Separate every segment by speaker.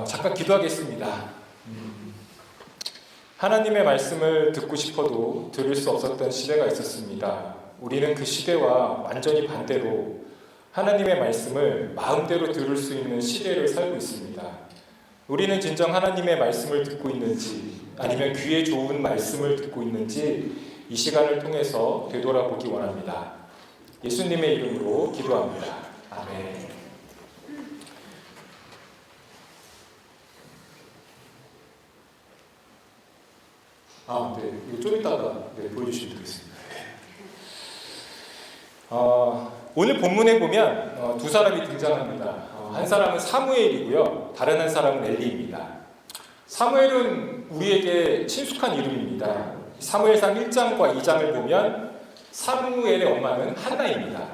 Speaker 1: 잠깐 기도하겠습니다. 하나님의 말씀을 듣고 싶어도 들을 수 없었던 시대가 있었습니다. 우리는 그 시대와 완전히 반대로 하나님의 말씀을 마음대로 들을 수 있는 시대를 살고 있습니다. 우리는 진정 하나님의 말씀을 듣고 있는지, 아니면 귀에 좋은 말씀을 듣고 있는지 이 시간을 통해서 되돌아보기 원합니다. 예수님의 이름으로 기도합니다. 아멘. 네. 이거 좀 이따가 보여주시면 되겠습니다. 오늘 본문에 보면 두 사람이 등장합니다. 한 사람은 사무엘이고요. 다른 한 사람은 엘리입니다. 사무엘은 우리에게 친숙한 이름입니다. 사무엘상 1장과 2장을 보면 사무엘의 엄마는 한나입니다.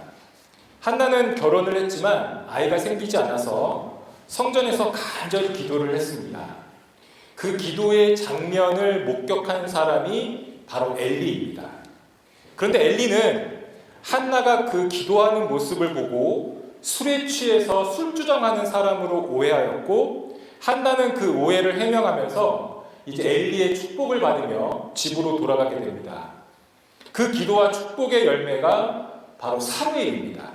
Speaker 1: 한나는 결혼을 했지만 아이가 생기지 않아서 성전에서 간절히 기도를 했습니다. 그 기도의 장면을 목격한 사람이 바로 엘리입니다. 그런데 엘리는 한나가 그 기도하는 모습을 보고 술에 취해서 술주정하는 사람으로 오해하였고, 한나는 그 오해를 해명하면서 이제 엘리의 축복을 받으며 집으로 돌아가게 됩니다. 그 기도와 축복의 열매가 바로 사무엘입니다.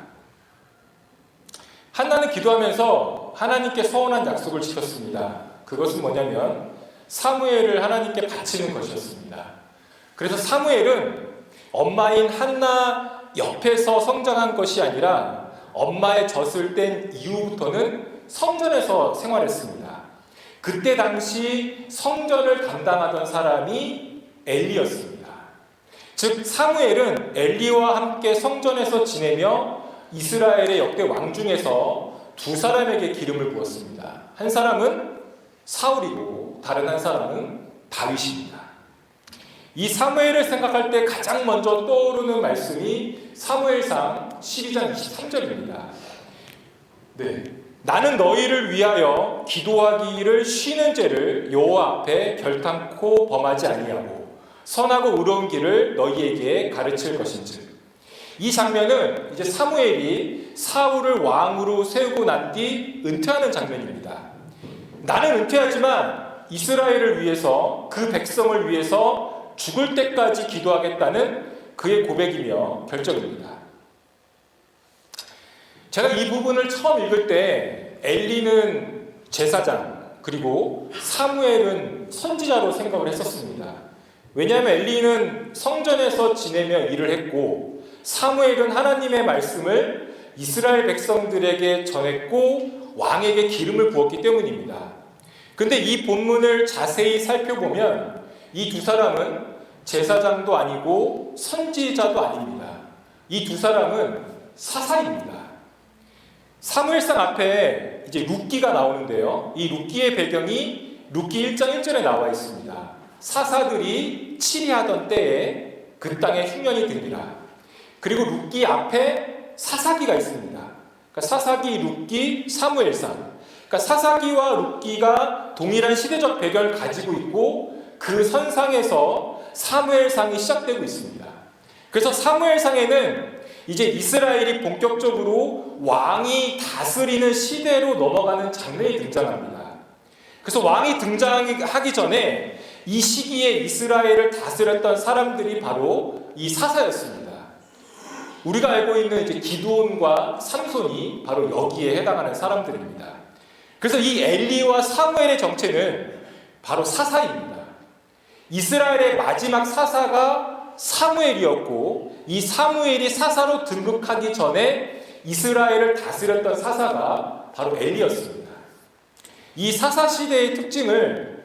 Speaker 1: 한나는 기도하면서 하나님께 서원한 약속을 지켰습니다. 그것은 뭐냐면 사무엘을 하나님께 바치는 것이었습니다. 그래서 사무엘은 엄마인 한나 옆에서 성장한 것이 아니라 엄마의 젖을 뗀 이후부터는 성전에서 생활했습니다. 그때 당시 성전을 담당하던 사람이 엘리였습니다. 즉 사무엘은 엘리와 함께 성전에서 지내며 이스라엘의 역대 왕 중에서 두 사람에게 기름을 부었습니다. 한 사람은 사울이고 다른 한 사람은 다윗입니다. 이 사무엘을 생각할 때 가장 먼저 떠오르는 말씀이 사무엘상 12장 23절입니다. 나는 너희를 위하여 기도하기를 쉬는 죄를 여호와 앞에 결탄코 범하지 아니하고 선하고 의로운 길을 너희에게 가르칠 것인즉. 이 장면은 이제 사무엘이 사울을 왕으로 세우고 난 뒤 은퇴하는 장면입니다. 나는 은퇴하지만 이스라엘을 위해서, 그 백성을 위해서 죽을 때까지 기도하겠다는 그의 고백이며 결정입니다. 제가 이 부분을 처음 읽을 때 엘리는 제사장, 그리고 사무엘은 선지자로 생각을 했었습니다. 왜냐하면 엘리는 성전에서 지내며 일을 했고 사무엘은 하나님의 말씀을 이스라엘 백성들에게 전했고 왕에게 기름을 부었기 때문입니다. 근데 이 본문을 자세히 살펴보면 이 두 사람은 제사장도 아니고 선지자도 아닙니다. 이 두 사람은 사사입니다. 사무엘상 앞에 이제 룻기가 나오는데요. 이 룻기의 배경이 룻기 1장 1절에 나와 있습니다. 사사들이 치리하던 때에 그 땅에 흉년이 듭니다. 그리고 룻기 앞에 사사기가 있습니다. 그러니까 사사기, 룻기, 사무엘상. 그러니까 사사기와 룻기가 동일한 시대적 배경을 가지고 있고 그 선상에서 사무엘상이 시작되고 있습니다. 그래서 사무엘상에는 이제 이스라엘이 본격적으로 왕이 다스리는 시대로 넘어가는 장면이 등장합니다. 그래서 왕이 등장하기 전에 이 시기에 이스라엘을 다스렸던 사람들이 바로 이 사사였습니다. 우리가 알고 있는 이제 기드온과 삼손이 바로 여기에 해당하는 사람들입니다. 그래서 이 엘리와 사무엘의 정체는 바로 사사입니다. 이스라엘의 마지막 사사가 사무엘이었고 이 사무엘이 사사로 등극하기 전에 이스라엘을 다스렸던 사사가 바로 엘리였습니다. 이 사사 시대의 특징을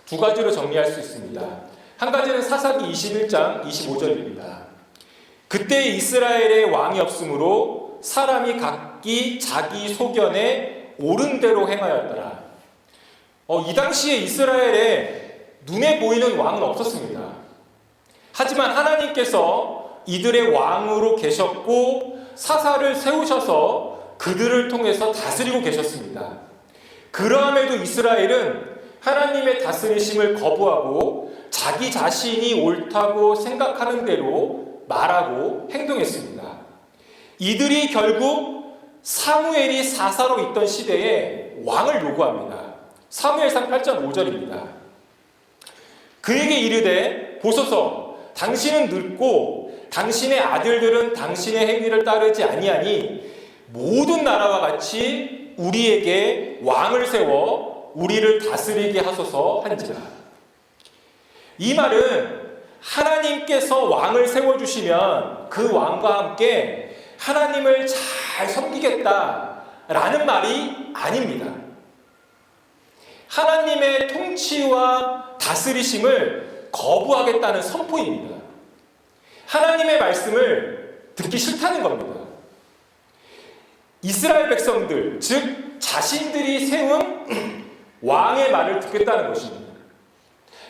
Speaker 1: 두 가지로 정리할 수 있습니다. 한 가지는 사사기 21장 25절입니다. 그때 이스라엘의 왕이 없으므로 사람이 각기 자기 소견에 옳은 대로 행하였더라. 이 당시에 이스라엘에 눈에 보이는 왕은 없었습니다. 하지만 하나님께서 이들의 왕으로 계셨고 사사를 세우셔서 그들을 통해서 다스리고 계셨습니다. 그러함에도 이스라엘은 하나님의 다스리심을 거부하고 자기 자신이 옳다고 생각하는 대로 말하고 행동했습니다. 이들이 결국 사무엘이 사사로 있던 시대에 왕을 요구합니다. 사무엘상 8장 5절입니다. 그에게 이르되 보소서 당신은 늙고 당신의 아들들은 당신의 행위를 따르지 아니하니 모든 나라와 같이 우리에게 왕을 세워 우리를 다스리게 하소서 한지라. 이 말은 하나님께서 왕을 세워주시면 그 왕과 함께 하나님을 잘 섬기겠다라는 말이 아닙니다. 하나님의 통치와 다스리심을 거부하겠다는 선포입니다. 하나님의 말씀을 듣기 싫다는 겁니다. 이스라엘 백성들, 즉 자신들이 세운 왕의 말을 듣겠다는 것입니다.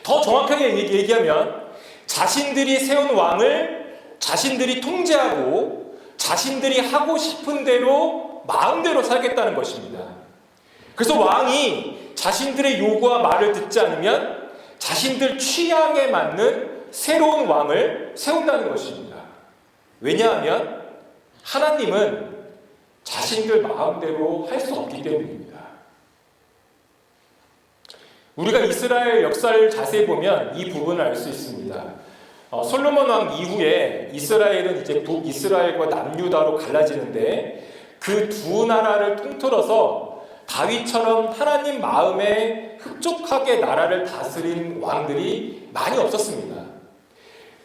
Speaker 1: 더 정확하게 얘기하면 자신들이 세운 왕을 자신들이 통제하고 자신들이 하고 싶은 대로 마음대로 살겠다는 것입니다. 그래서 왕이 자신들의 요구와 말을 듣지 않으면 자신들 취향에 맞는 새로운 왕을 세운다는 것입니다. 왜냐하면 하나님은 자신들 마음대로 할 수 없기 때문입니다. 우리가 이스라엘 역사를 자세히 보면 이 부분을 알 수 있습니다. 솔로몬 왕 이후에 이스라엘은 이제 북이스라엘과 남유다로 갈라지는데 그 두 나라를 통틀어서 다윗처럼 하나님 마음에 흡족하게 나라를 다스린 왕들이 많이 없었습니다.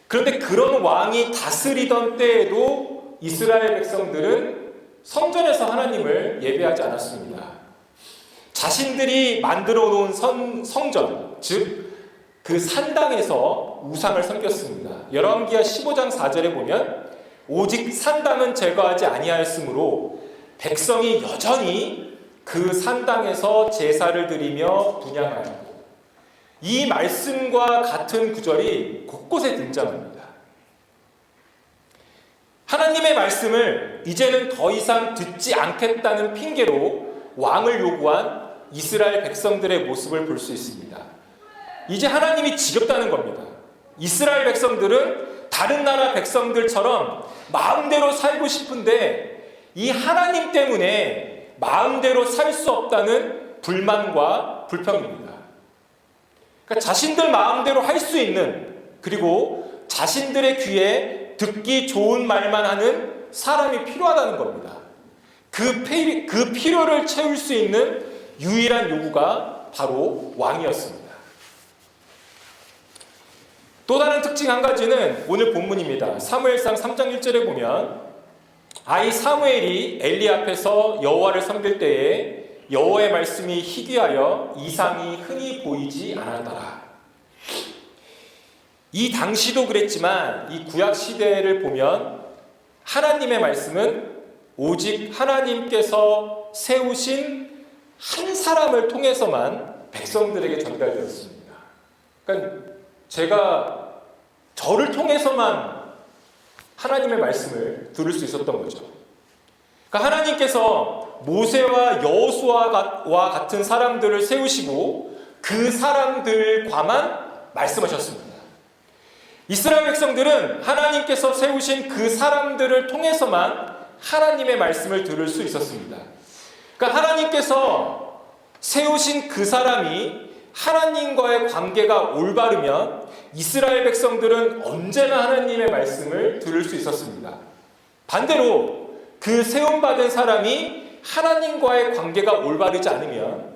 Speaker 1: 그런데 그런 왕이 다스리던 때에도 이스라엘 백성들은 성전에서 하나님을 예배하지 않았습니다. 자신들이 만들어 놓은 성전, 즉 그 산당에서 우상을 섬겼습니다. 열왕기하 15장 4절에 보면 오직 산당은 제거하지 아니하였으므로 백성이 여전히 그 산당에서 제사를 드리며 분향하였고, 이 말씀과 같은 구절이 곳곳에 등장합니다. 하나님의 말씀을 이제는 더 이상 듣지 않겠다는 핑계로 왕을 요구한 이스라엘 백성들의 모습을 볼 수 있습니다. 이제 하나님이 지겹다는 겁니다. 이스라엘 백성들은 다른 나라 백성들처럼 마음대로 살고 싶은데 이 하나님 때문에 마음대로 살 수 없다는 불만과 불평입니다. 그러니까 자신들 마음대로 할 수 있는, 그리고 자신들의 귀에 듣기 좋은 말만 하는 사람이 필요하다는 겁니다. 그 필요를 채울 수 있는 유일한 요구가 바로 왕이었습니다. 또 다른 특징 한 가지는 오늘 본문입니다. 사무엘상 3장 1절에 보면 아이 사무엘이 엘리 앞에서 여호와를 섬길 때에 여호와의 말씀이 희귀하여 이상이 흔히 보이지 않았더라. 이 당시도 그랬지만 이 구약 시대를 보면 하나님의 말씀은 오직 하나님께서 세우신 한 사람을 통해서만 백성들에게 전달되었습니다. 그러니까 제가 저를 통해서만 하나님의 말씀을 들을 수 있었던 거죠. 그러니까 하나님께서 모세와 여호수아와 같은 사람들을 세우시고 그 사람들과만 말씀하셨습니다. 이스라엘 백성들은 하나님께서 세우신 그 사람들을 통해서만 하나님의 말씀을 들을 수 있었습니다. 그러니까 하나님께서 세우신 그 사람이 하나님과의 관계가 올바르면 이스라엘 백성들은 언제나 하나님의 말씀을 들을 수 있었습니다. 반대로 그 세움받은 사람이 하나님과의 관계가 올바르지 않으면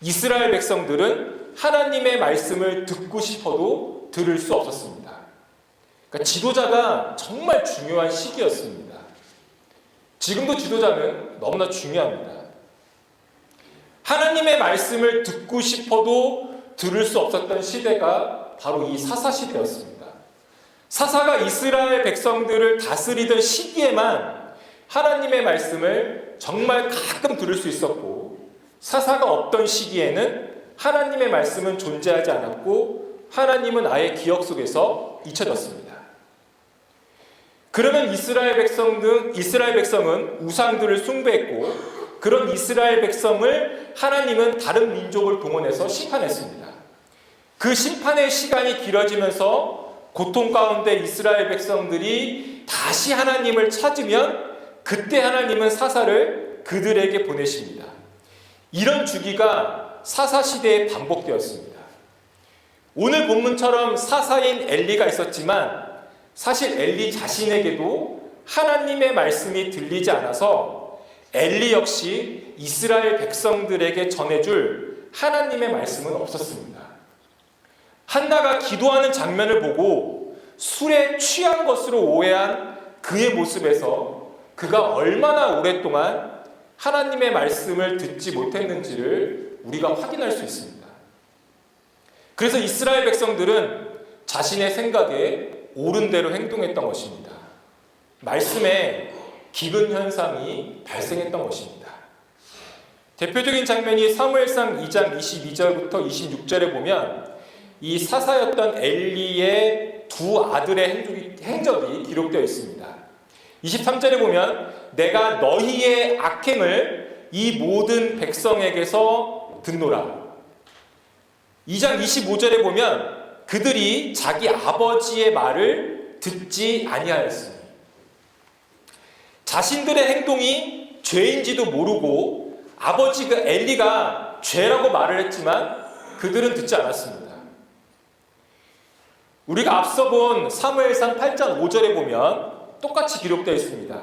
Speaker 1: 이스라엘 백성들은 하나님의 말씀을 듣고 싶어도 들을 수 없었습니다. 그러니까 지도자가 정말 중요한 시기였습니다. 지금도 지도자는 너무나 중요합니다. 하나님의 말씀을 듣고 싶어도 들을 수 없었던 시대가 바로 이 사사시대였습니다. 사사가 이스라엘 백성들을 다스리던 시기에만 하나님의 말씀을 정말 가끔 들을 수 있었고, 사사가 없던 시기에는 하나님의 말씀은 존재하지 않았고 하나님은 아예 기억 속에서 잊혀졌습니다. 그러면 이스라엘 백성은 우상들을 숭배했고, 그런 이스라엘 백성을 하나님은 다른 민족을 동원해서 심판했습니다. 그 심판의 시간이 길어지면서 고통 가운데 이스라엘 백성들이 다시 하나님을 찾으면 그때 하나님은 사사를 그들에게 보내십니다. 이런 주기가 사사시대에 반복되었습니다. 오늘 본문처럼 사사인 엘리가 있었지만 사실 엘리 자신에게도 하나님의 말씀이 들리지 않아서 엘리 역시 이스라엘 백성들에게 전해줄 하나님의 말씀은 없었습니다. 한나가 기도하는 장면을 보고 술에 취한 것으로 오해한 그의 모습에서 그가 얼마나 오랫동안 하나님의 말씀을 듣지 못했는지를 우리가 확인할 수 있습니다. 그래서 이스라엘 백성들은 자신의 생각에 옳은 대로 행동했던 것입니다. 말씀에 기근 현상이 발생했던 것입니다. 대표적인 장면이 사무엘상 2장 22절부터 26절에 보면 이 사사였던 엘리의 두 아들의 행적이 기록되어 있습니다. 23절에 보면 내가 너희의 악행을 이 모든 백성에게서 듣노라. 2장 25절에 보면 그들이 자기 아버지의 말을 듣지 아니하였으니 자신들의 행동이 죄인지도 모르고 아버지 그 엘리가 죄라고 말을 했지만 그들은 듣지 않았습니다. 우리가 앞서 본 사무엘상 8장 5절에 보면 똑같이 기록되어 있습니다.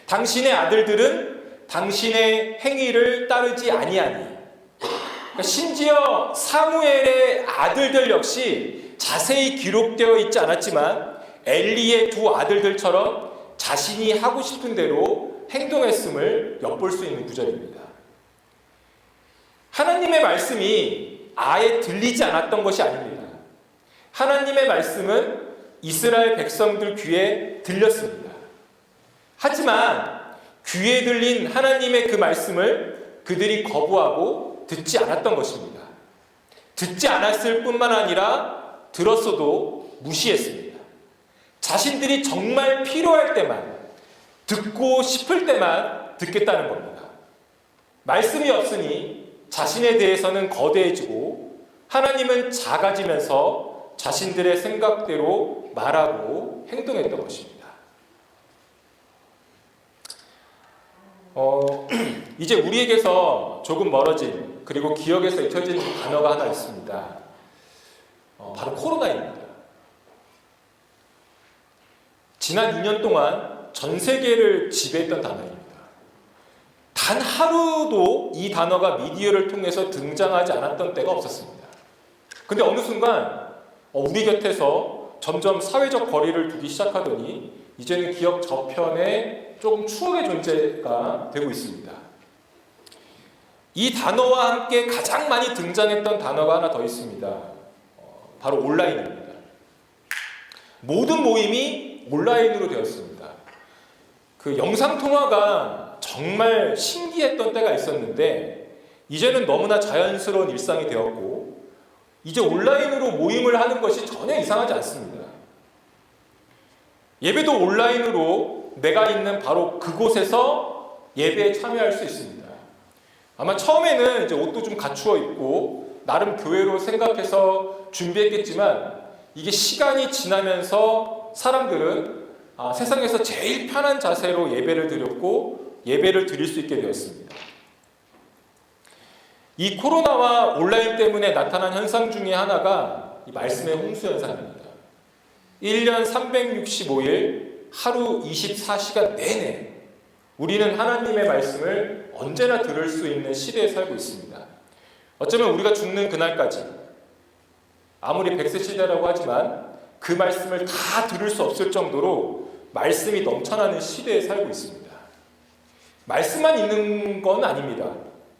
Speaker 1: 당신의 아들들은 당신의 행위를 따르지 아니하니. 그러니까 심지어 사무엘의 아들들 역시 자세히 기록되어 있지 않았지만 엘리의 두 아들들처럼 자신이 하고 싶은 대로 행동했음을 엿볼 수 있는 구절입니다. 하나님의 말씀이 아예 들리지 않았던 것이 아닙니다. 하나님의 말씀은 이스라엘 백성들 귀에 들렸습니다. 하지만 귀에 들린 하나님의 그 말씀을 그들이 거부하고 듣지 않았던 것입니다. 듣지 않았을 뿐만 아니라 들었어도 무시했습니다. 자신들이 정말 필요할 때만, 듣고 싶을 때만 듣겠다는 겁니다. 말씀이 없으니 자신에 대해서는 거대해지고 하나님은 작아지면서 자신들의 생각대로 말하고 행동했던 것입니다. 이제 우리에게서 조금 멀어진 그리고 기억에서 잊혀진 단어가 하나 있습니다. 바로 코로나입니다. 지난 2년 동안 전 세계를 지배했던 단어입니다. 단 하루도 이 단어가 미디어를 통해서 등장하지 않았던 때가 없었습니다. 근데 어느 순간 우리 곁에서 점점 사회적 거리를 두기 시작하더니 이제는 기억 저편에 조금 추억의 존재가 되고 있습니다. 이 단어와 함께 가장 많이 등장했던 단어가 하나 더 있습니다. 바로 온라인입니다. 모든 모임이 온라인으로 되었습니다. 그 영상통화가 정말 신기했던 때가 있었는데 이제는 너무나 자연스러운 일상이 되었고 이제 온라인으로 모임을 하는 것이 전혀 이상하지 않습니다. 예배도 온라인으로 내가 있는 바로 그곳에서 예배에 참여할 수 있습니다. 아마 처음에는 이제 옷도 좀 갖추어 입고 나름 교회로 생각해서 준비했겠지만 이게 시간이 지나면서 사람들은 세상에서 제일 편한 자세로 예배를 드렸고 예배를 드릴 수 있게 되었습니다. 이 코로나와 온라인 때문에 나타난 현상 중에 하나가 이 말씀의 홍수 현상입니다. 1년 365일 하루 24시간 내내 우리는 하나님의 말씀을 언제나 들을 수 있는 시대에 살고 있습니다. 어쩌면 우리가 죽는 그날까지 아무리 100세 시대라고 하지만 그 말씀을 다 들을 수 없을 정도로 말씀이 넘쳐나는 시대에 살고 있습니다. 말씀만 있는 건 아닙니다.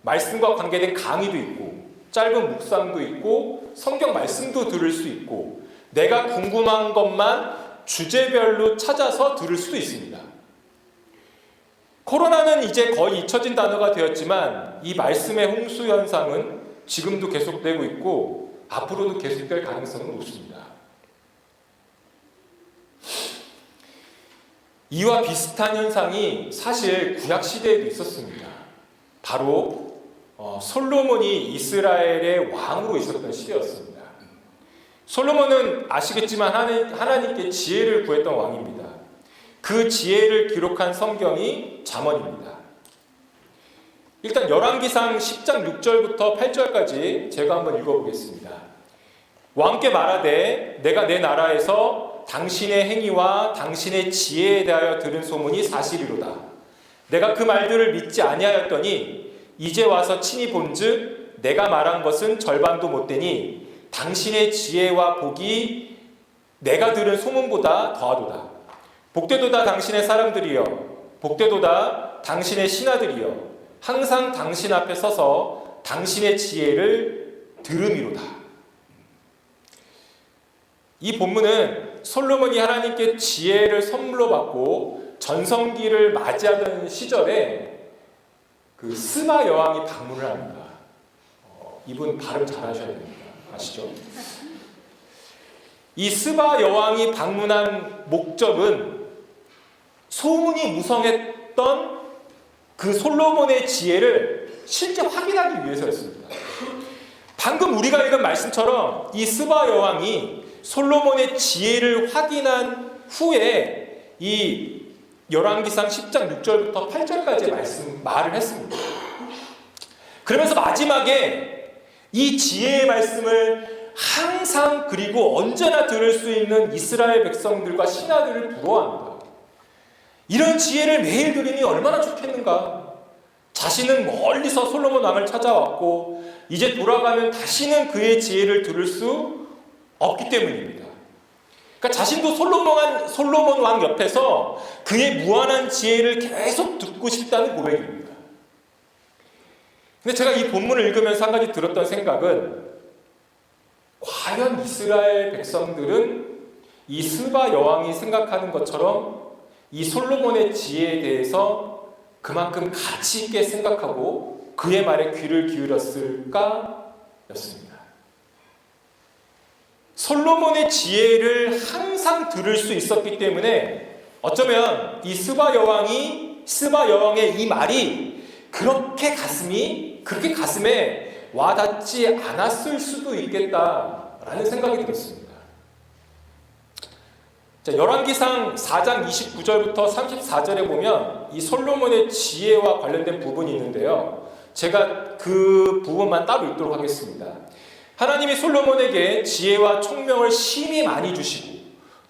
Speaker 1: 말씀과 관계된 강의도 있고 짧은 묵상도 있고 성경 말씀도 들을 수 있고 내가 궁금한 것만 주제별로 찾아서 들을 수도 있습니다. 코로나는 이제 거의 잊혀진 단어가 되었지만 이 말씀의 홍수 현상은 지금도 계속되고 있고 앞으로도 계속될 가능성은 높습니다. 이와 비슷한 현상이 사실 구약 시대에도 있었습니다. 바로 솔로몬이 이스라엘의 왕으로 있었던 시대였습니다. 솔로몬은 아시겠지만 하나님께 지혜를 구했던 왕입니다. 그 지혜를 기록한 성경이 잠언입니다. 일단 열왕기상 10장 6절부터 8절까지 제가 한번 읽어보겠습니다. 왕께 말하되 내가 내 나라에서 당신의 행위와 당신의 지혜에 대하여 들은 소문이 사실이로다. 내가 그 말들을 믿지 아니하였더니 이제 와서 친히 본즉 내가 말한 것은 절반도 못되니 당신의 지혜와 복이 내가 들은 소문보다 더하도다. 복되도다 당신의 사람들이여, 복되도다 당신의 신하들이여, 항상 당신 앞에 서서 당신의 지혜를 들음이로다. 이 본문은 솔로몬이 하나님께 지혜를 선물로 받고 전성기를 맞이하던 시절에 그 스바 여왕이 방문을 합니다. 이분 발음 잘하셔야 됩니다. 아시죠? 이 스바 여왕이 방문한 목적은 소문이 무성했던 그 솔로몬의 지혜를 실제 확인하기 위해서였습니다. 방금 우리가 읽은 말씀처럼 이 스바 여왕이 솔로몬의 지혜를 확인한 후에 이 열왕기상 10장 6절부터 8절까지 말을 했습니다. 그러면서 마지막에 이 지혜의 말씀을 항상 그리고 언제나 들을 수 있는 이스라엘 백성들과 신하들을 부러워합니다. 이런 지혜를 매일 들으니 얼마나 좋겠는가. 자신은 멀리서 솔로몬 왕을 찾아왔고 이제 돌아가면 다시는 그의 지혜를 들을 수 없기 때문입니다. 그러니까 자신도 솔로몬 왕 옆에서 그의 무한한 지혜를 계속 듣고 싶다는 고백입니다. 근데 제가 이 본문을 읽으면서 한 가지 들었던 생각은 과연 이스라엘 백성들은 이 스바 여왕이 생각하는 것처럼 이 솔로몬의 지혜에 대해서 그만큼 가치 있게 생각하고 그의 말에 귀를 기울였을까? 였습니다. 솔로몬의 지혜를 항상 들을 수 있었기 때문에 어쩌면 이 스바 여왕의 이 말이 그렇게 가슴에 와닿지 않았을 수도 있겠다라는 생각이 들었습니다. 열왕기상 4장 29절부터 34절에 보면 이 솔로몬의 지혜와 관련된 부분이 있는데요. 제가 그 부분만 따로 읽도록 하겠습니다. 하나님이 솔로몬에게 지혜와 총명을 심히 많이 주시고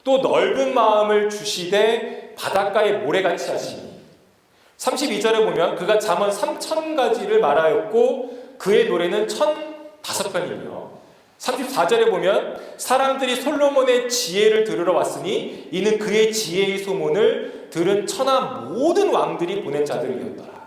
Speaker 1: 또 넓은 마음을 주시되 바닷가의 모래같이 하시니 32절에 보면 그가 잠언 3000가지를 말하였고 그의 노래는 1005편이며 34절에 보면 사람들이 솔로몬의 지혜를 들으러 왔으니 이는 그의 지혜의 소문을 들은 천하 모든 왕들이 보낸 자들이었더라.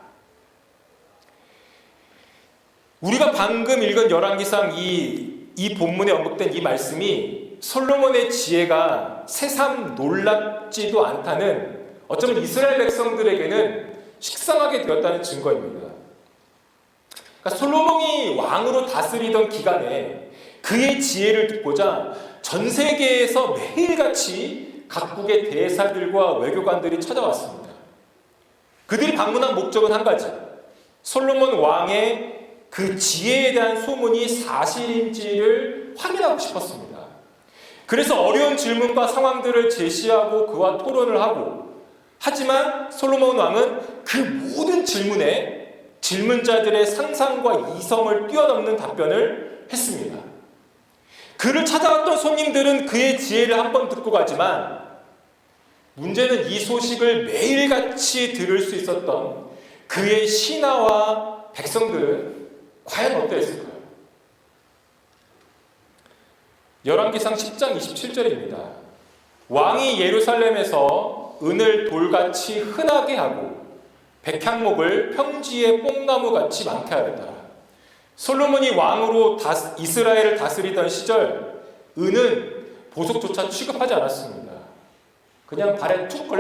Speaker 1: 우리가 방금 읽은 열왕기상 이 본문에 언급된 이 말씀이 솔로몬의 지혜가 새삼 놀랍지도 않다는 어쩌면 이스라엘 백성들에게는 식상하게 되었다는 증거입니다. 그러니까 솔로몬이 왕으로 다스리던 기간에 그의 지혜를 듣고자 전 세계에서 매일같이 각국의 대사들과 외교관들이 찾아왔습니다. 그들이 방문한 목적은 한 가지, 솔로몬 왕의 그 지혜에 대한 소문이 사실인지를 확인하고 싶었습니다. 그래서 어려운 질문과 상황들을 제시하고 그와 토론을 하고, 하지만 솔로몬 왕은 그 모든 질문에 질문자들의 상상과 이성을 뛰어넘는 답변을 했습니다. 그를 찾아왔던 손님들은 그의 지혜를 한번 듣고 가지만 문제는 이 소식을 매일같이 들을 수 있었던 그의 신하와 백성들은 과연 어떠했을까요? 열왕기상 10장 27절입니다. 왕이 예루살렘에서 은을 돌같이 흔하게 하고 백향목을 평지의 뽕나무같이 많게 하였다. 솔로몬이 왕으로 이스라엘을 다스리던 시절 은은 보석조차 취급하지 않았습니다. 그냥 발에 툭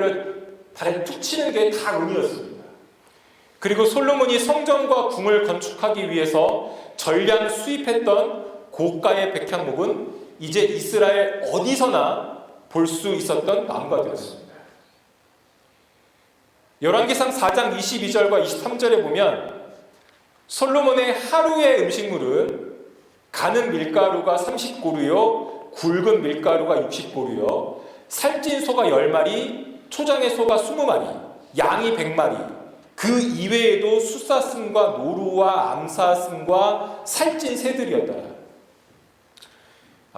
Speaker 1: 치는 게 다 은이었습니다. 그리고 솔로몬이 성전과 궁을 건축하기 위해서 전량 수입했던 고가의 백향목은 이제 이스라엘 어디서나 볼 수 있었던 나무가 되었습니다. 열왕기상 4장 22절과 23절에 보면 솔로몬의 하루의 음식물은 가는 밀가루가 30고루요, 굵은 밀가루가 60고루요, 살찐 소가 10마리, 초장의 소가 20마리, 양이 100마리, 그 이외에도 숫사슴과 노루와 암사슴과 살찐 새들이었더라.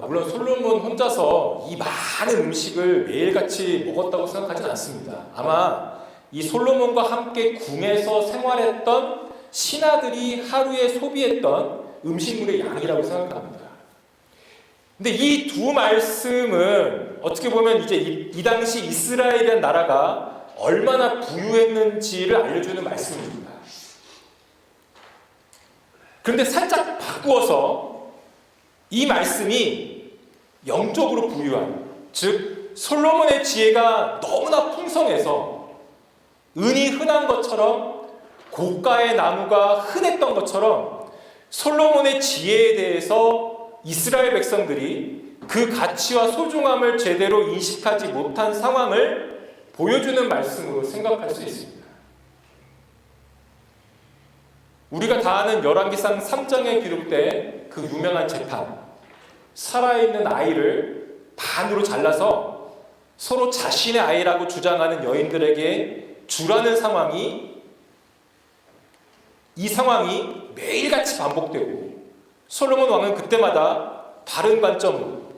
Speaker 1: 물론 솔로몬 혼자서 이 많은 음식을 매일같이 먹었다고 생각하진 않습니다. 아마 이 솔로몬과 함께 궁에서 생활했던 신하들이 하루에 소비했던 음식물의 양이라고 생각합니다. 근데 이 두 말씀은 어떻게 보면 이제 이 당시 이스라엘이라는 나라가 얼마나 부유했는지를 알려주는 말씀입니다. 그런데 살짝 바꾸어서 이 말씀이 영적으로 부유한, 즉 솔로몬의 지혜가 너무나 풍성해서 은이 흔한 것처럼 고가의 나무가 흔했던 것처럼 솔로몬의 지혜에 대해서 이스라엘 백성들이 그 가치와 소중함을 제대로 인식하지 못한 상황을 보여주는 말씀으로 생각할 수 있습니다. 우리가 다 아는 열왕기상 3장에 기록된 그 유명한 재판, 살아있는 아이를 반으로 잘라서 서로 자신의 아이라고 주장하는 여인들에게 주라는 상황이, 이 상황이 매일같이 반복되고 솔로몬 왕은 그때마다 다른 관점으로,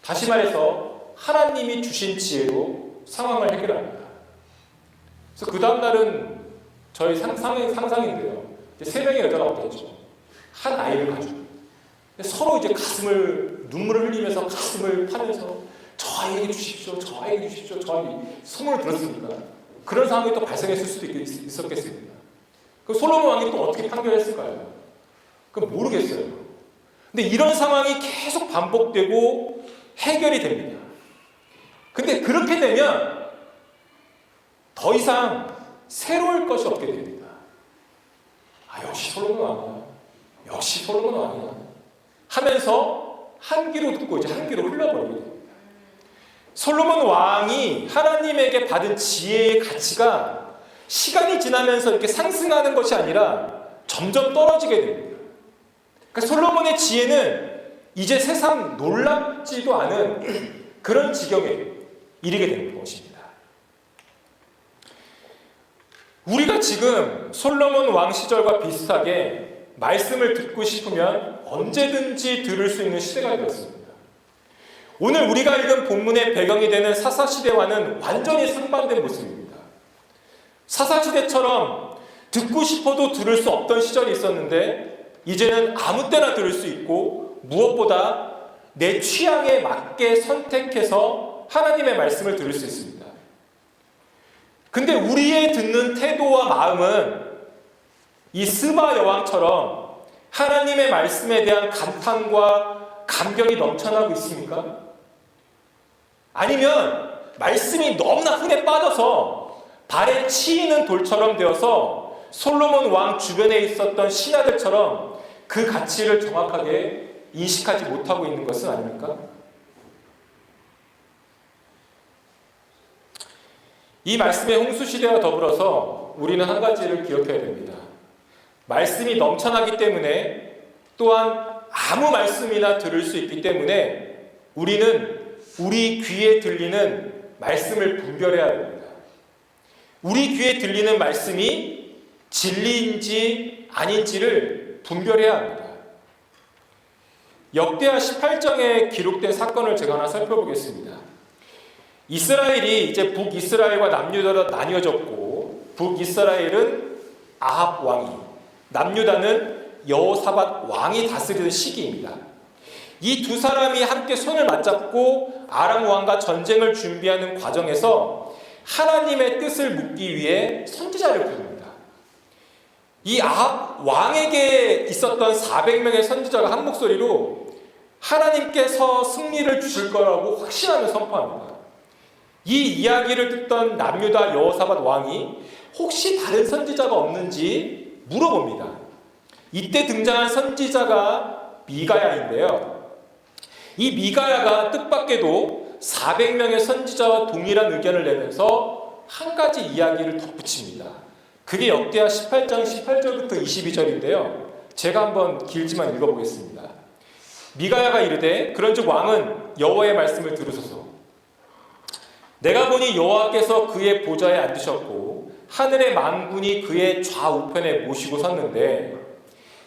Speaker 1: 다시 말해서 하나님이 주신 지혜로 상황을 해결합니다. 그래서 그 다음 날은 저희 상상인데요. 세 명의 여자가 왔겠죠. 한 아이를 가지고 서로 이제 눈물을 흘리면서 가슴을 파면서 저 아이에게 주십시오, 저 아이에게 주십시오, 저 아이 소문을 들었으니까 그런 상황이 또 발생했을 수도 있었겠습니다. 그럼 솔로몬 왕이 또 어떻게 판결했을까요? 그건 모르겠어요. 근데 이런 상황이 계속 반복되고 해결이 됩니다. 근데 그렇게 되면 더 이상 새로울 것이 없게 됩니다. 역시 솔로몬 왕이야. 역시 솔로몬 왕이야. 하면서 한 귀로 듣고 이제 한 귀로 흘러버리게 됩니다. 솔로몬 왕이 하나님에게 받은 지혜의 가치가 시간이 지나면서 이렇게 상승하는 것이 아니라 점점 떨어지게 됩니다. 그러니까 솔로몬의 지혜는 이제 세상 놀랍지도 않은 그런 지경에 이르게 되는 것입니다. 우리가 지금 솔로몬 왕 시절과 비슷하게 말씀을 듣고 싶으면 언제든지 들을 수 있는 시대가 되었습니다. 오늘 우리가 읽은 본문의 배경이 되는 사사시대와는 완전히 상반된 모습입니다. 사사시대처럼 듣고 싶어도 들을 수 없던 시절이 있었는데 이제는 아무 때나 들을 수 있고 무엇보다 내 취향에 맞게 선택해서 하나님의 말씀을 들을 수 있습니다. 근데 우리의 듣는 태도와 마음은 이 스바 여왕처럼 하나님의 말씀에 대한 감탄과 감격이 넘쳐나고 있습니까? 아니면 말씀이 너무나 흔해 빠져서 발에 치이는 돌처럼 되어서 솔로몬 왕 주변에 있었던 신하들처럼 그 가치를 정확하게 인식하지 못하고 있는 것은 아닙니까? 이 말씀의 홍수시대와 더불어서 우리는 한 가지를 기억해야 됩니다. 말씀이 넘쳐나기 때문에 또한 아무 말씀이나 들을 수 있기 때문에 우리는 우리 귀에 들리는 말씀을 분별해야 됩니다. 우리 귀에 들리는 말씀이 진리인지 아닌지를 분별해야 합니다. 역대하 18장에 기록된 사건을 제가 하나 살펴보겠습니다. 이스라엘이 이제 북이스라엘과 남유다로 나뉘어졌고 북이스라엘은 아합 왕이, 남유다는 여호사밧 왕이 다스리던 시기입니다. 이 두 사람이 함께 손을 맞잡고 아람 왕과 전쟁을 준비하는 과정에서 하나님의 뜻을 묻기 위해 선지자를 부릅니다. 이 아합 왕에게 있었던 400명의 선지자가 한 목소리로 하나님께서 승리를 주실 거라고 확신하며 선포합니다. 이 이야기를 듣던 남유다 여호사밧 왕이 혹시 다른 선지자가 없는지 물어봅니다. 이때 등장한 선지자가 미가야인데요. 이 미가야가 뜻밖에도 400명의 선지자와 동일한 의견을 내면서 한 가지 이야기를 덧붙입니다. 그게 역대하 18장 18절부터 22절인데요. 제가 한번 길지만 읽어보겠습니다. 미가야가 이르되 그런즉 왕은 여호와의 말씀을 들으소서. 내가 보니 여호와께서 그의 보좌에 앉으셨고 하늘의 만군이 그의 좌우편에 모시고 섰는데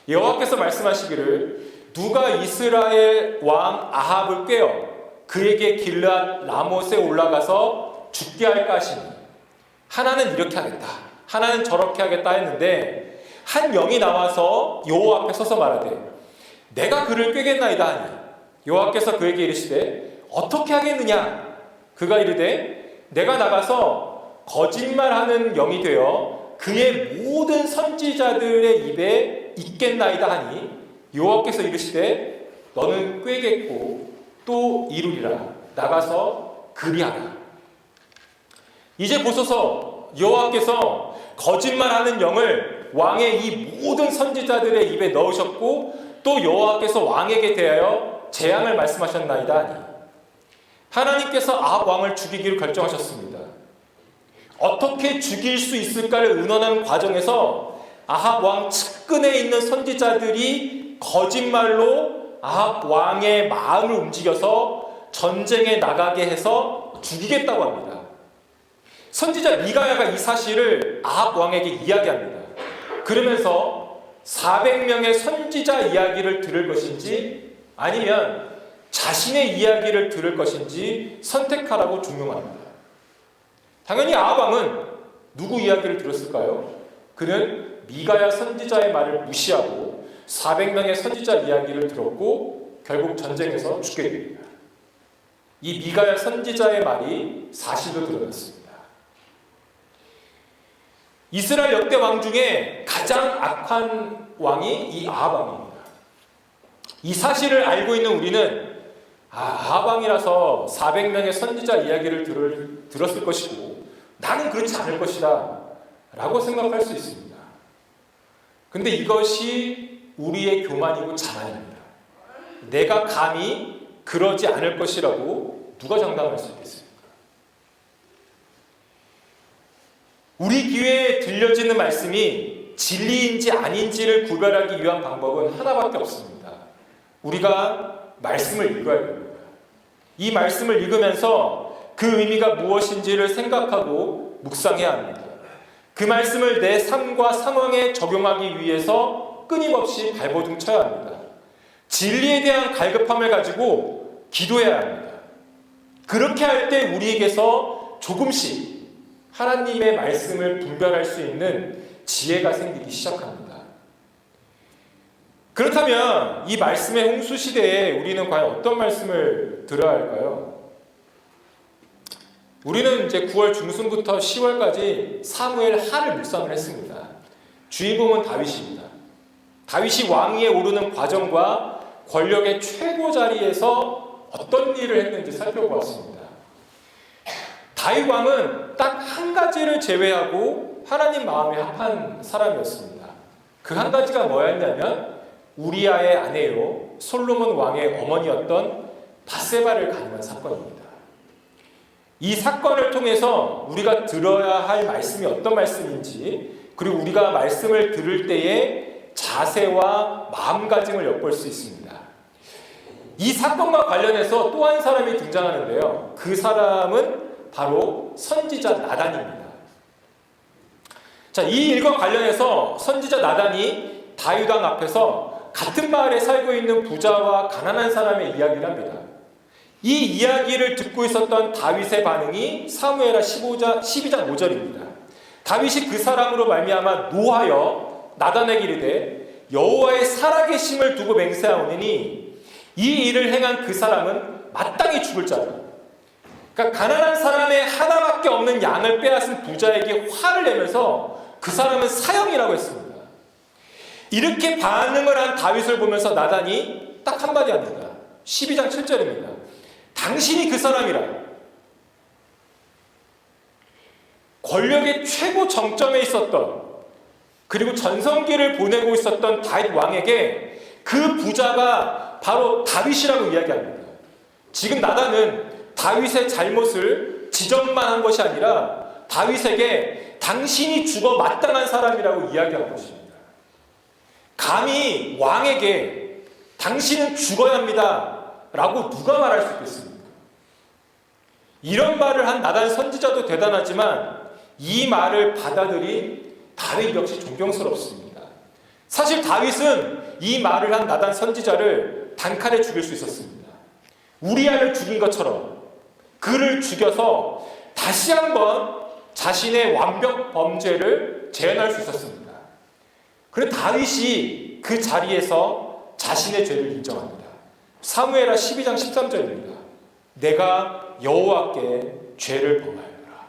Speaker 1: 여호와께서 말씀하시기를 누가 이스라엘 왕 아합을 꾀어 그에게 길르앗 라못에 올라가서 죽게 할까 하시니 하나는 이렇게 하겠다 하나는 저렇게 하겠다 했는데 한 영이 나와서 여호와 앞에 서서 말하되 내가 그를 꾀겠나이다 하니 여호와께서 그에게 이르시되 어떻게 하겠느냐 그가 이르되 내가 나가서 거짓말하는 영이 되어 그의 모든 선지자들의 입에 있겠나이다 하니 여호와께서 이르시되 너는 꾀겠고 또 이루리라 나가서 그리하라. 이제 보소서 여호와께서 거짓말하는 영을 왕의 이 모든 선지자들의 입에 넣으셨고 또 여호와께서 왕에게 대하여 재앙을 말씀하셨나이다 하니 하나님께서 아합 왕을 죽이기로 결정하셨습니다. 어떻게 죽일 수 있을까를 의논하는 과정에서 아합 왕 측근에 있는 선지자들이 거짓말로 아합 왕의 마음을 움직여서 전쟁에 나가게 해서 죽이겠다고 합니다. 선지자 미가야가 이 사실을 아합 왕에게 이야기합니다. 그러면서 400명의 선지자 이야기를 들을 것인지 아니면 자신의 이야기를 들을 것인지 선택하라고 중용합니다. 당연히 아합 왕은 누구 이야기를 들었을까요? 그는 미가야 선지자의 말을 무시하고 400명의 선지자 이야기를 들었고 결국 전쟁에서 죽게 됩니다. 이 미가야 선지자의 말이 사실로 드러났습니다. 이스라엘 역대 왕 중에 가장 악한 왕이 이 아합 왕입니다. 이 사실을 알고 있는 우리는 아합 왕이라서 400명의 선지자 이야기를 들었을 것이고 나는 그렇지 않을 것이다 라고 생각할 수 있습니다. 근데 이것이 우리의 교만이고 자만입니다. 내가 감히 그러지 않을 것이라고 누가 장담할 수 있겠습니까? 우리 귀에 들려지는 말씀이 진리인지 아닌지를 구별하기 위한 방법은 하나밖에 없습니다. 우리가 말씀을 읽어야 됩니다. 이 말씀을 읽으면서 그 의미가 무엇인지를 생각하고 묵상해야 합니다. 그 말씀을 내 삶과 상황에 적용하기 위해서 끊임없이 발버둥 쳐야 합니다. 진리에 대한 갈급함을 가지고 기도해야 합니다. 그렇게 할 때 우리에게서 조금씩 하나님의 말씀을 분별할 수 있는 지혜가 생기기 시작합니다. 그렇다면 이 말씀의 홍수 시대에 우리는 과연 어떤 말씀을 들어야 할까요? 우리는 이제 9월 중순부터 10월까지 사무엘 하를 묵상을 했습니다. 주인공은 다윗입니다. 다윗이 왕위에 오르는 과정과 권력의 최고 자리에서 어떤 일을 했는지 살펴보았습니다. 다윗 왕은 딱 한 가지를 제외하고 하나님 마음에 합한 사람이었습니다. 그 한 가지가 뭐였냐면 우리아의 아내요 솔로몬 왕의 어머니였던 바세바를 간음한 사건입니다. 이 사건을 통해서 우리가 들어야 할 말씀이 어떤 말씀인지 그리고 우리가 말씀을 들을 때의 자세와 마음가짐을 엿볼 수 있습니다. 이 사건과 관련해서 또 한 사람이 등장하는데요. 그 사람은 바로 선지자 나단입니다. 자, 이 일과 관련해서 선지자 나단이 다윗 왕 앞에서 같은 마을에 살고 있는 부자와 가난한 사람의 이야기를 합니다. 이 이야기를 듣고 있었던 다윗의 반응이 사무엘하 12장 5절입니다. 다윗이 그 사람으로 말미암아 노하여 나단에게 이르되 여호와의 살아계심을 두고 맹세하오니 이 일을 행한 그 사람은 마땅히 죽을 자라. 그러니까 가난한 사람의 하나밖에 없는 양을 빼앗은 부자에게 화를 내면서 그 사람은 사형이라고 했습니다. 이렇게 반응을 한 다윗을 보면서 나단이 딱 한마디 합니다. 12장 7절입니다. 당신이 그 사람이라. 권력의 최고 정점에 있었던 그리고 전성기를 보내고 있었던 다윗 왕에게 그 부자가 바로 다윗이라고 이야기합니다. 지금 나단은 다윗의 잘못을 지적만 한 것이 아니라 다윗에게 당신이 죽어 마땅한 사람이라고 이야기한 것입니다. 감히 왕에게 당신은 죽어야 합니다 라고 누가 말할 수 있겠습니까? 이런 말을 한 나단 선지자도 대단하지만 이 말을 받아들인 다윗 역시 존경스럽습니다. 사실 다윗은 이 말을 한 나단 선지자를 단칼에 죽일 수 있었습니다. 우리아를 죽인 것처럼 그를 죽여서 다시 한번 자신의 완벽 범죄를 재현할 수 있었습니다. 그런데 다윗이 그 자리에서 자신의 죄를 인정합니다. 사무엘하 12장 13절입니다. 내가 여호와께 죄를 범하였노라.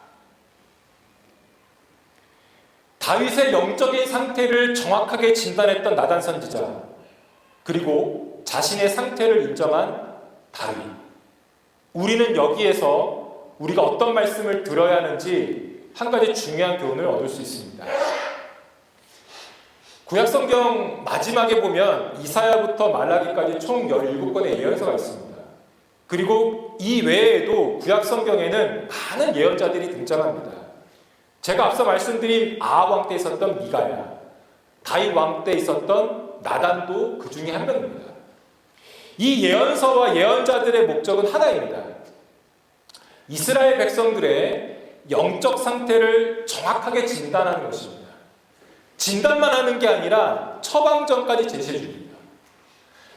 Speaker 1: 다윗의 영적인 상태를 정확하게 진단했던 나단 선지자, 그리고 자신의 상태를 인정한 다윗. 우리는 여기에서 우리가 어떤 말씀을 들어야 하는지 한 가지 중요한 교훈을 얻을 수 있습니다. 구약성경 마지막에 보면 이사야부터 말라기까지 총 17권의 예언서가 있습니다. 그리고 이 외에도 구약성경에는 많은 예언자들이 등장합니다. 제가 앞서 말씀드린 아합 왕 때 있었던 미가야, 다윗 왕 때 있었던 나단도 그 중에 한 명입니다. 이 예언서와 예언자들의 목적은 하나입니다. 이스라엘 백성들의 영적 상태를 정확하게 진단하는 것입니다. 진단만 하는 게 아니라 처방전까지 제시해 줍니다.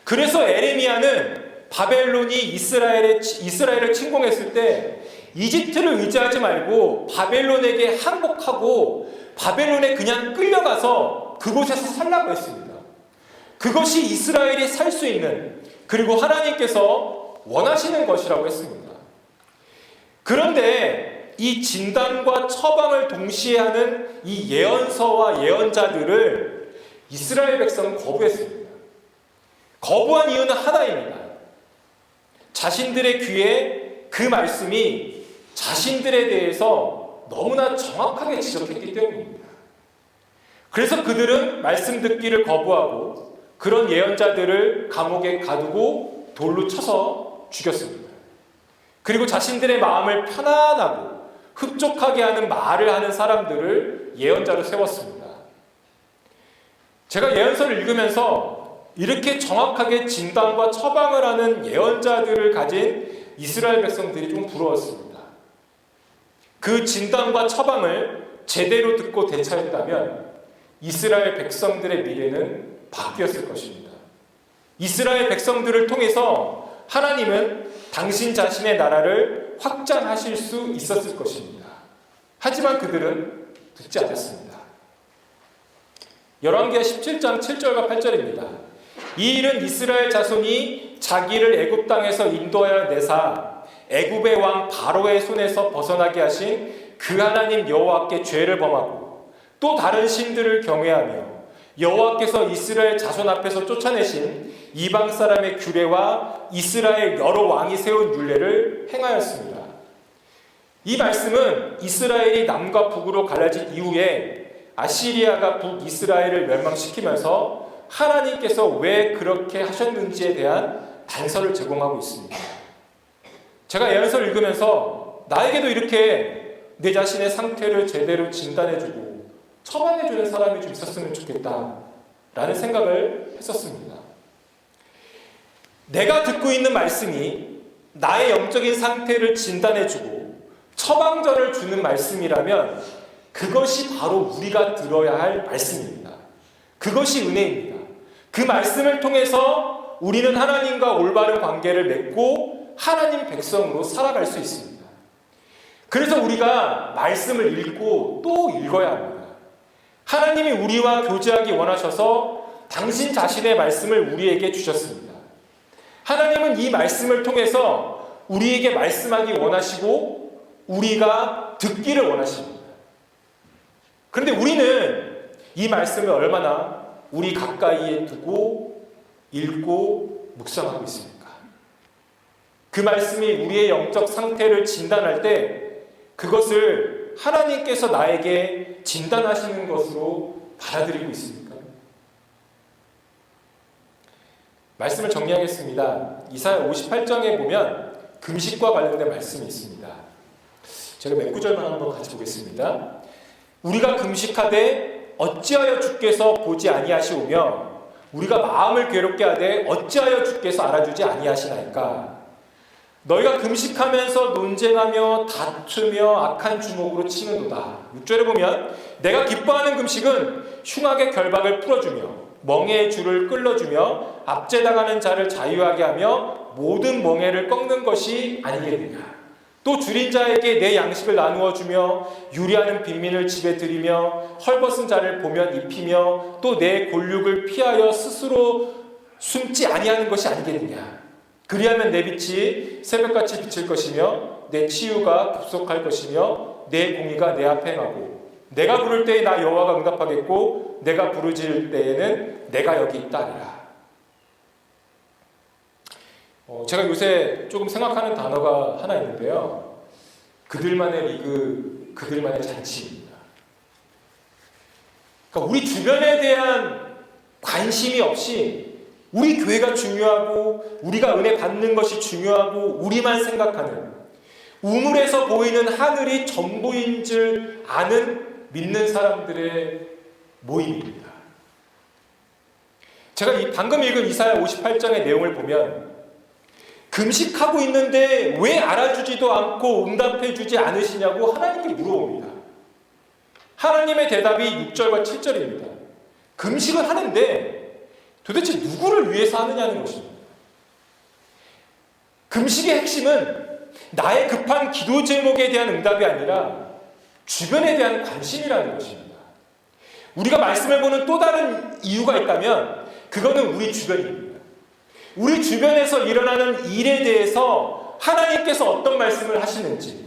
Speaker 1: 그래서 에레미야는 바벨론이 이스라엘을 침공했을 때 이집트를 의지하지 말고 바벨론에게 항복하고 바벨론에 그냥 끌려가서 그곳에서 살라고 했습니다. 그것이 이스라엘이 살 수 있는, 그리고 하나님께서 원하시는 것이라고 했습니다. 그런데 이 진단과 처방을 동시에 하는 이 예언서와 예언자들을 이스라엘 백성은 거부했습니다. 거부한 이유는 하나입니다. 자신들의 귀에 그 말씀이 자신들에 대해서 너무나 정확하게 지적했기 때문입니다. 그래서 그들은 말씀 듣기를 거부하고 그런 예언자들을 감옥에 가두고 돌로 쳐서 죽였습니다. 그리고 자신들의 마음을 편안하고 흡족하게 하는 말을 하는 사람들을 예언자로 세웠습니다. 제가 예언서를 읽으면서 이렇게 정확하게 진단과 처방을 하는 예언자들을 가진 이스라엘 백성들이 좀 부러웠습니다. 그 진단과 처방을 제대로 듣고 대처했다면 이스라엘 백성들의 미래는 바뀌었을 것입니다. 이스라엘 백성들을 통해서 하나님은 당신 자신의 나라를 확장하실 수 있었을 것입니다. 하지만 그들은 듣지 않았습니다. 열왕기하 17장 7절과 8절입니다. 이 일은 이스라엘 자손이 자기를 애굽 땅에서 인도하여 내사 애굽의 왕 바로의 손에서 벗어나게 하신 그 하나님 여호와께 죄를 범하고 또 다른 신들을 경외하며 여호와께서 이스라엘 자손 앞에서 쫓아내신 이방 사람의 규례와 이스라엘 여러 왕이 세운 율례를 행하였습니다. 이 말씀은 이스라엘이 남과 북으로 갈라진 이후에 아시리아가 북이스라엘을 멸망시키면서 하나님께서 왜 그렇게 하셨는지에 대한 단서를 제공하고 있습니다. 제가 예언서를 읽으면서 나에게도 이렇게 내 자신의 상태를 제대로 진단해주고 처방해주는 사람이 좀 있었으면 좋겠다라는 생각을 했었습니다. 내가 듣고 있는 말씀이 나의 영적인 상태를 진단해주고 처방전을 주는 말씀이라면 그것이 바로 우리가 들어야 할 말씀입니다. 그것이 은혜입니다. 그 말씀을 통해서 우리는 하나님과 올바른 관계를 맺고 하나님 백성으로 살아갈 수 있습니다. 그래서 우리가 말씀을 읽고 또 읽어야 합니다. 하나님이 우리와 교제하기 원하셔서 당신 자신의 말씀을 우리에게 주셨습니다. 하나님은 이 말씀을 통해서 우리에게 말씀하기 원하시고 우리가 듣기를 원하십니다. 그런데 우리는 이 말씀을 얼마나 우리 가까이에 두고 읽고 묵상하고 있습니까? 그 말씀이 우리의 영적 상태를 진단할 때 그것을 하나님께서 나에게 진단하시는 것으로 받아들이고 있습니까? 말씀을 정리하겠습니다. 이사야 58장에 보면 금식과 관련된 말씀이 있습니다. 제가 몇 구절만 한번 같이 보겠습니다. 우리가 금식하되 어찌하여 주께서 보지 아니하시오며 우리가 마음을 괴롭게 하되 어찌하여 주께서 알아주지 아니하시나이까. 너희가 금식하면서 논쟁하며 다투며 악한 주먹으로 치는도다. 6절에 보면 내가 기뻐하는 금식은 흉악의 결박을 풀어주며 멍에의 줄을 끌어주며 압제당하는 자를 자유하게 하며 모든 멍에를 꺾는 것이 아니겠느냐. 또 줄인 자에게 내 양식을 나누어 주며 유리하는 빈민을 집에 들이며 헐벗은 자를 보면 입히며 또 내 골육을 피하여 스스로 숨지 아니하는 것이 아니겠느냐. 그리하면 내 빛이 새벽같이 비칠 것이며 내 치유가 급속할 것이며 내 공의가 내 앞에 행하고 내가 부를 때에 나 여호와가 응답하겠고 내가 부르짖을 때에는 내가 여기 있다 하리라. 제가 요새 조금 생각하는 단어가 하나 있는데요. 그들만의 리그, 그들만의 잔치입니다. 그러니까 우리 주변에 대한 관심이 없이 우리 교회가 중요하고 우리가 은혜 받는 것이 중요하고 우리만 생각하는 우물에서 보이는 하늘이 전부인 줄 아는 믿는 사람들의 모임입니다. 제가 방금 읽은 이사야 58장의 내용을 보면 금식하고 있는데 왜 알아주지도 않고 응답해주지 않으시냐고 하나님께 물어봅니다. 하나님의 대답이 6절과 7절입니다. 금식을 하는데 도대체 누구를 위해서 하느냐는 것입니다. 금식의 핵심은 나의 급한 기도 제목에 대한 응답이 아니라 주변에 대한 관심이라는 것입니다. 우리가 말씀을 보는 또 다른 이유가 있다면 그거는 우리 주변입니다. 우리 주변에서 일어나는 일에 대해서 하나님께서 어떤 말씀을 하시는지,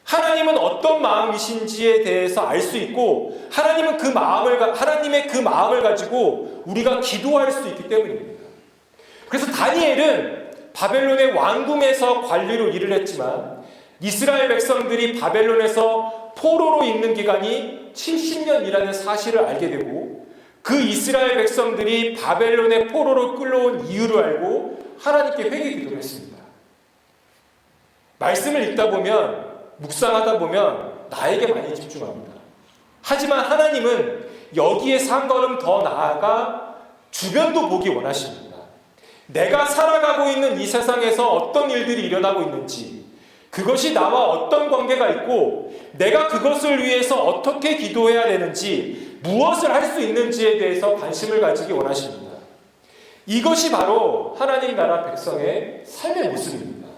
Speaker 1: 하나님은 어떤 마음이신지에 대해서 알 수 있고 하나님의 그 마음을 가지고 우리가 기도할 수 있기 때문입니다. 그래서 다니엘은 바벨론의 왕궁에서 관리로 일을 했지만 이스라엘 백성들이 바벨론에서 포로로 있는 기간이 70년이라는 사실을 알게 되고 그 이스라엘 백성들이 바벨론의 포로로 끌려온 이유를 알고 하나님께 회개 기도를 했습니다. 말씀을 읽다 보면 묵상하다 보면 나에게 많이 집중합니다. 하지만 하나님은 여기에서 한 걸음 더 나아가 주변도 보기 원하십니다. 내가 살아가고 있는 이 세상에서 어떤 일들이 일어나고 있는지, 그것이 나와 어떤 관계가 있고 내가 그것을 위해서 어떻게 기도해야 되는지, 무엇을 할 수 있는지에 대해서 관심을 가지기 원하십니다. 이것이 바로 하나님 나라 백성의 삶의 모습입니다.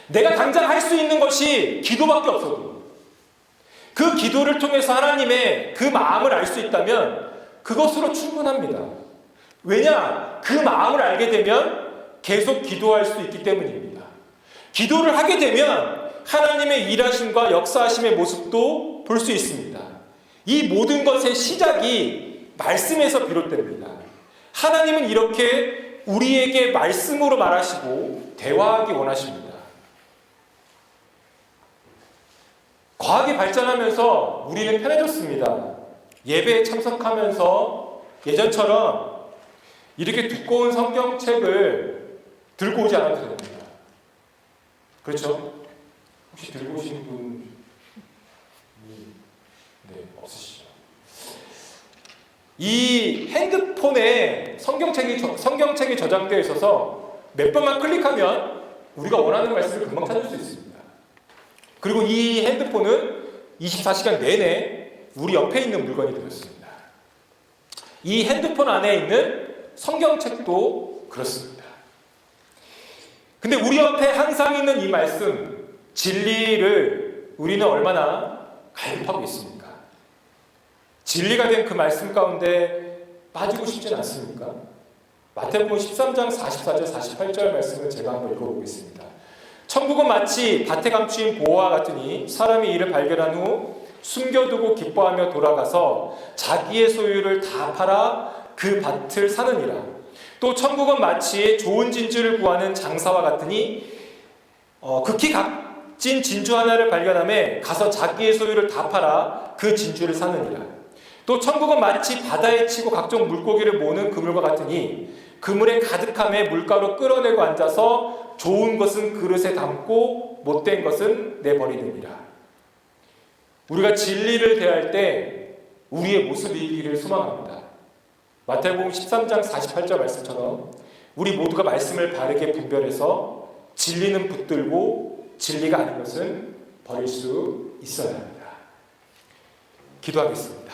Speaker 1: 내가 당장 할 수 있는 것이 기도밖에 없어도 그 기도를 통해서 하나님의 그 마음을 알 수 있다면 그것으로 충분합니다. 왜냐? 그 마음을 알게 되면 계속 기도할 수 있기 때문입니다. 기도를 하게 되면 하나님의 일하심과 역사하심의 모습도 볼 수 있습니다. 이 모든 것의 시작이 말씀에서 비롯됩니다. 하나님은 이렇게 우리에게 말씀으로 말하시고 대화하기 원하십니다. 과학이 발전하면서 우리는 편해졌습니다. 예배에 참석하면서 예전처럼 이렇게 두꺼운 성경책을 들고 오지 않아도 됩니다. 그렇죠? 혹시 들고 오시는 분 없으시죠? 이 핸드폰에 성경책이 저장되어 있어서 몇 번만 클릭하면 우리가 원하는 말씀을 금방 찾을 수 있습니다. 그리고 이 핸드폰은 24시간 내내 우리 옆에 있는 물건이 되었습니다. 이 핸드폰 안에 있는 성경책도 그렇습니다. 근데 우리 옆에 항상 있는 이 말씀, 진리를 우리는 얼마나 갈급하고 있습니까? 진리가 된 그 말씀 가운데 빠지고 싶진 않습니까? 마태복음 13장 44절 48절 말씀을 제가 한번 읽어보겠습니다. 천국은 마치 밭에 감추인 보화와 같으니 사람이 이를 발견한 후 숨겨두고 기뻐하며 돌아가서 자기의 소유를 다 팔아 그 밭을 사느니라. 또 천국은 마치 좋은 진주를 구하는 장사와 같으니 극히 값진 진주 하나를 발견하며 가서 자기의 소유를 다 팔아 그 진주를 사느니라. 또 천국은 마치 바다에 치고 각종 물고기를 모으는 그물과 같으니 그물에 가득함에 물가로 끌어내고 앉아서 좋은 것은 그릇에 담고 못된 것은 내버리느니라. 우리가 진리를 대할 때 우리의 모습이기를 소망합니다. 마태복음 13장 48절 말씀처럼 우리 모두가 말씀을 바르게 분별해서 진리는 붙들고 진리가 아닌 것은 버릴 수 있어야 합니다. 기도하겠습니다.